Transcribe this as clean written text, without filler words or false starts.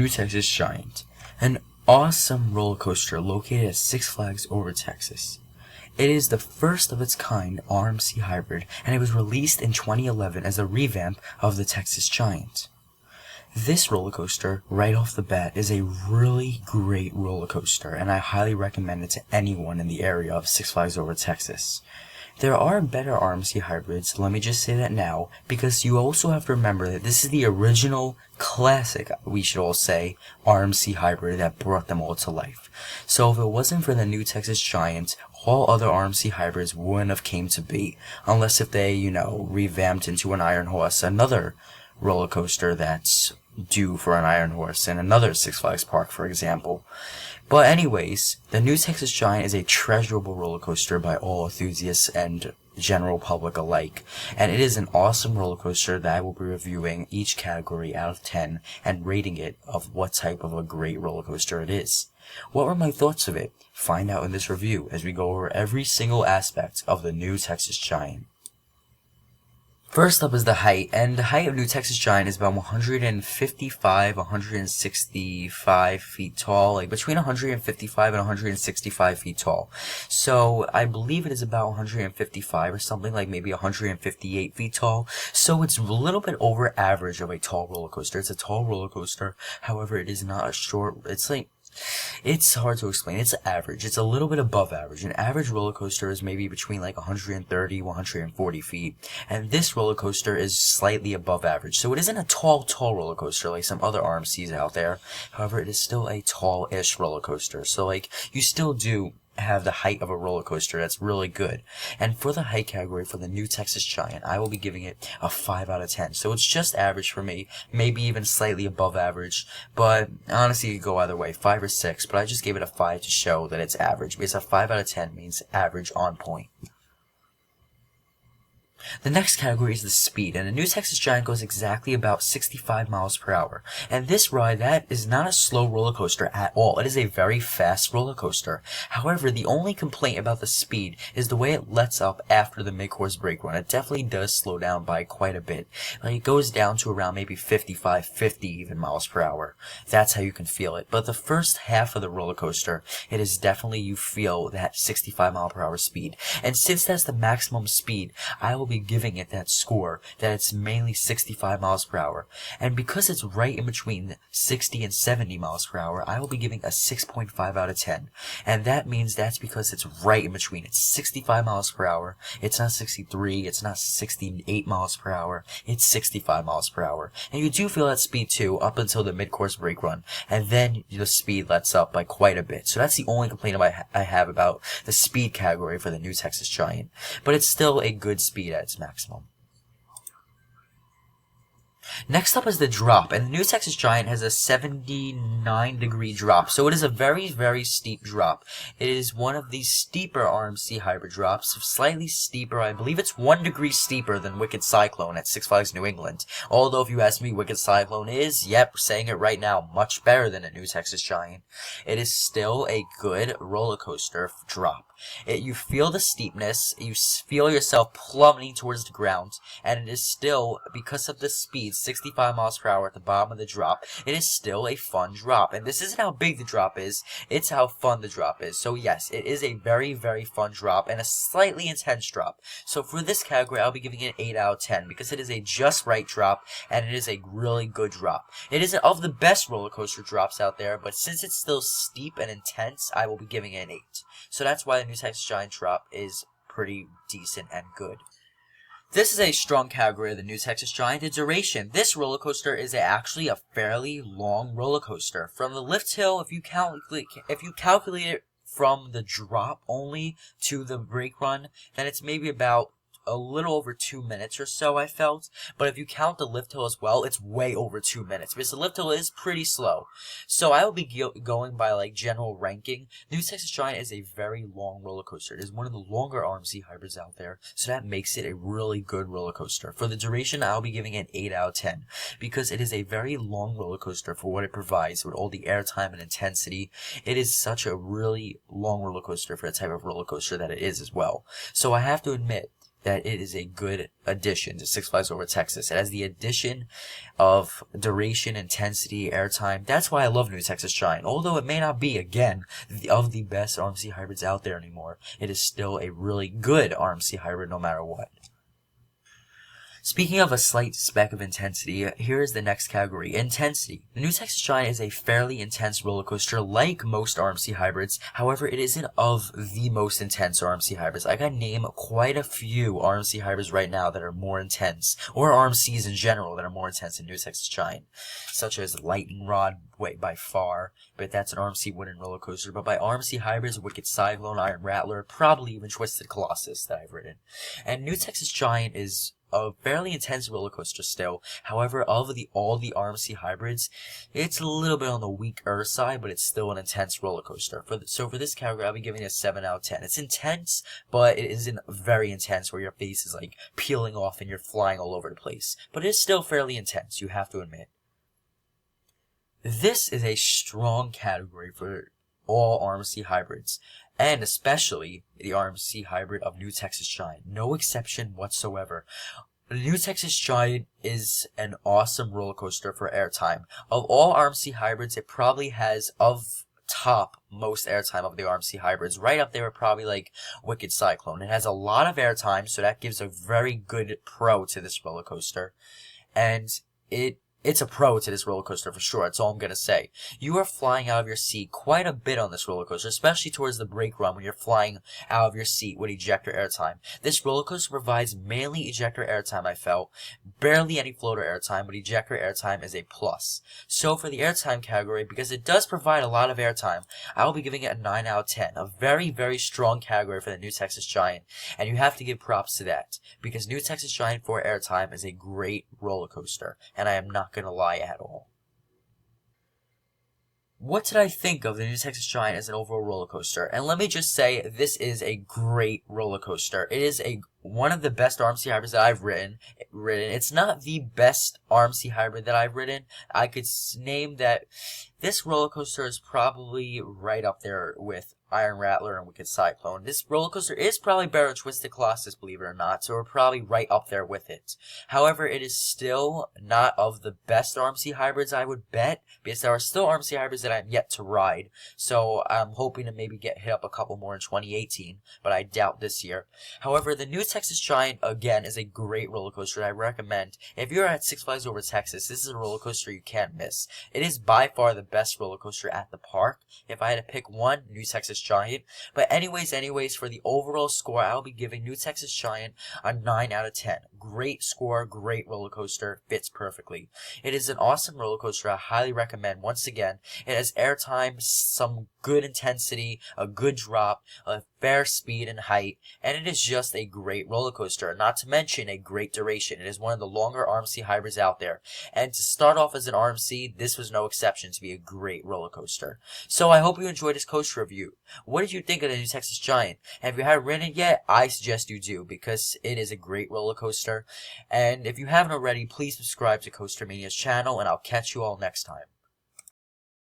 New Texas Giant, an awesome roller coaster located at Six Flags Over Texas. It is the first of its kind RMC Hybrid, and it was released in 2011 as a revamp of the Texas Giant. This roller coaster, right off the bat, is a really great roller coaster, and I highly recommend it to anyone in the area of Six Flags Over Texas. There are better RMC hybrids, let me just say that now, because you also have to remember that this is the original, classic, we should all say, RMC hybrid that brought them all to life. So if it wasn't for the new Texas Giant, all other RMC hybrids wouldn't have came to be, unless if they, revamped into an Iron Horse, another roller coaster that's due for an Iron Horse in another Six Flags park, for example. But anyways, the new Texas Giant is a treasurable roller coaster by all enthusiasts and general public alike, and it is an awesome roller coaster that I will be reviewing each category out of 10 and rating it of what type of a great roller coaster it is. What were my thoughts of it? Find out in this review as we go over every single aspect of the new Texas Giant. First up is the height, and the height of New Texas Giant is about 165 feet tall, like between 155 and 165 feet tall. So I believe it is about 155 or something, like maybe 158 feet tall. So it's a little bit over average of a tall roller coaster. It's a tall roller coaster, however it is not a short, it's hard to explain. It's average. It's a little bit above average. An average roller coaster is maybe between like 130, 140 feet. And this roller coaster is slightly above average. So it isn't a tall roller coaster like some other RMCs out there. However, it is still a tall-ish roller coaster. So you still do have the height of a roller coaster that's really good. And for the height category for the new Texas Giant, I will be giving it a 5 out of 10. So it's just average for me, maybe even slightly above average, but honestly it could go either way, 5 or 6, but I just gave it a 5 to show that it's average, because a 5 out of 10 means average on point. The next category is the speed, and the new Texas Giant goes exactly about 65 miles per hour. And this ride, that is not a slow roller coaster at all. It is a very fast roller coaster. However, the only complaint about the speed is the way it lets up after the mid-course brake run. It definitely does slow down by quite a bit. It goes down to around maybe 55, 50 even miles per hour. That's how you can feel it. But the first half of the roller coaster, it is definitely, you feel that 65 mile per hour speed. And since that's the maximum speed, I will be giving it that score that it's mainly 65 miles per hour. And because it's right in between 60 and 70 miles per hour, I will be giving a 6.5 out of 10. And that means that's because it's right in between. It's 65 miles per hour. It's not 63. It's not 68 miles per hour. It's 65 miles per hour. And you do feel that speed too up until the mid-course brake run. And then the speed lets up by quite a bit. So that's the only complaint I have about the speed category for the new Texas Giant. But it's still a good speed at its maximum. Next up is the drop, and the new Texas Giant has a 79-degree drop, so it is a very, very steep drop. It is one of the steeper RMC hybrid drops, slightly steeper. I believe it's 1 degree steeper than Wicked Cyclone at Six Flags New England. Although if you ask me, Wicked Cyclone is, yep, saying it right now, much better than a new Texas Giant. It is still a good roller coaster drop. You feel the steepness, you feel yourself plummeting towards the ground, and it is still, because of the speed, 65 miles per hour at the bottom of the drop, it is still a fun drop. And this isn't how big the drop is, it's how fun the drop is. So yes, it is a very, very fun drop, and a slightly intense drop. So for this category, I'll be giving it an 8 out of 10, because it is a just right drop, and it is a really good drop. It isn't of the best roller coaster drops out there, but since it's still steep and intense, I will be giving it an 8. So that's why the new Texas Giant drop is pretty decent and good. This is a strong category of the new Texas Giant. The duration. This roller coaster is actually a fairly long roller coaster. From the lift hill, if you calculate it from the drop only to the brake run, then it's maybe about a little over 2 minutes or so, I felt. But if you count the lift hill as well, it's way over 2 minutes, because the lift hill is pretty slow. So I will be going by general ranking. New Texas Giant is a very long roller coaster. It is one of the longer RMC hybrids out there, so that makes it a really good roller coaster. For the duration, I'll be giving it an 8 out of 10, because it is a very long roller coaster for what it provides with all the airtime and intensity. It is such a really long roller coaster for the type of roller coaster that it is as well. So I have to admit, that it is a good addition to Six Flags Over Texas. It has the addition of duration, intensity, airtime. That's why I love New Texas Giant. Although it may not be, again, of the best RMC hybrids out there anymore, it is still a really good RMC hybrid no matter what. Speaking of a slight speck of intensity, here is the next category, intensity. The New Texas Giant is a fairly intense roller coaster like most RMC hybrids. However, it isn't of the most intense RMC hybrids. I can name quite a few RMC hybrids right now that are more intense, or RMCs in general that are more intense than New Texas Giant, such as Lightning Rod, by far, but that's an RMC wooden roller coaster. But by RMC hybrids, Wicked Cyclone, Iron Rattler, probably even Twisted Colossus that I've ridden. And New Texas Giant is a fairly intense roller coaster still. However, of all the RMC hybrids, it's a little bit on the weaker side, but it's still an intense roller coaster. So for this category, I'll be giving it a 7 out of 10. It's intense, but it isn't very intense where your face is like peeling off and you're flying all over the place. But it is still fairly intense, you have to admit. This is a strong category for all RMC hybrids, and especially the RMC hybrid of New Texas Giant. No exception whatsoever. The New Texas Giant is an awesome roller coaster for airtime. Of all RMC hybrids, it probably has of top most airtime of the RMC hybrids. Right up there with probably like Wicked Cyclone. It has a lot of airtime, so that gives a very good pro to this roller coaster. And it's a pro to this roller coaster for sure. That's all I'm going to say. You are flying out of your seat quite a bit on this roller coaster, especially towards the brake run when you're flying out of your seat with ejector airtime. This roller coaster provides mainly ejector airtime, I felt. Barely any floater airtime, but ejector airtime is a plus. So for the airtime category, because it does provide a lot of airtime, I will be giving it a 9 out of 10. A very, very strong category for the New Texas Giant. And you have to give props to that, because New Texas Giant for airtime is a great roller coaster. And I am not going to lie at all. What did I think of the New Texas Giant as an overall roller coaster? And let me just say, this is a great roller coaster. It is one of the best RMC hybrids that I've ridden. It's not the best RMC hybrid that I've ridden. I could name that this roller coaster is probably right up there with Iron Rattler and Wicked Cyclone. This roller coaster is probably better than Twisted Colossus, believe it or not, so we're probably right up there with it. However, it is still not of the best RMC hybrids, I would bet, because there are still RMC hybrids that I'm yet to ride, so I'm hoping to maybe get hit up a couple more in 2018, but I doubt this year. However, the New Texas Giant, again, is a great roller coaster I recommend. If you're at Six Flags Over Texas, this is a roller coaster you can't miss. It is by far the best roller coaster at the park. If I had to pick one, New Texas Giant. But anyways, for the overall score, I'll be giving New Texas Giant a 9 out of 10. Great score, great roller coaster, fits perfectly. It is an awesome roller coaster I highly recommend. Once again, it has airtime, some good intensity, a good drop, a fair speed and height, and it is just a great roller coaster, not to mention a great duration. It is one of the longer RMC hybrids out there, and to start off as an RMC, this was no exception to be a great roller coaster. So I hope you enjoyed this coaster review. What did you think of the New Texas Giant? And if you haven't ridden it yet, I suggest you do, because it is a great roller coaster. And if you haven't already, please subscribe to Coaster Mania's channel, and I'll catch you all next time.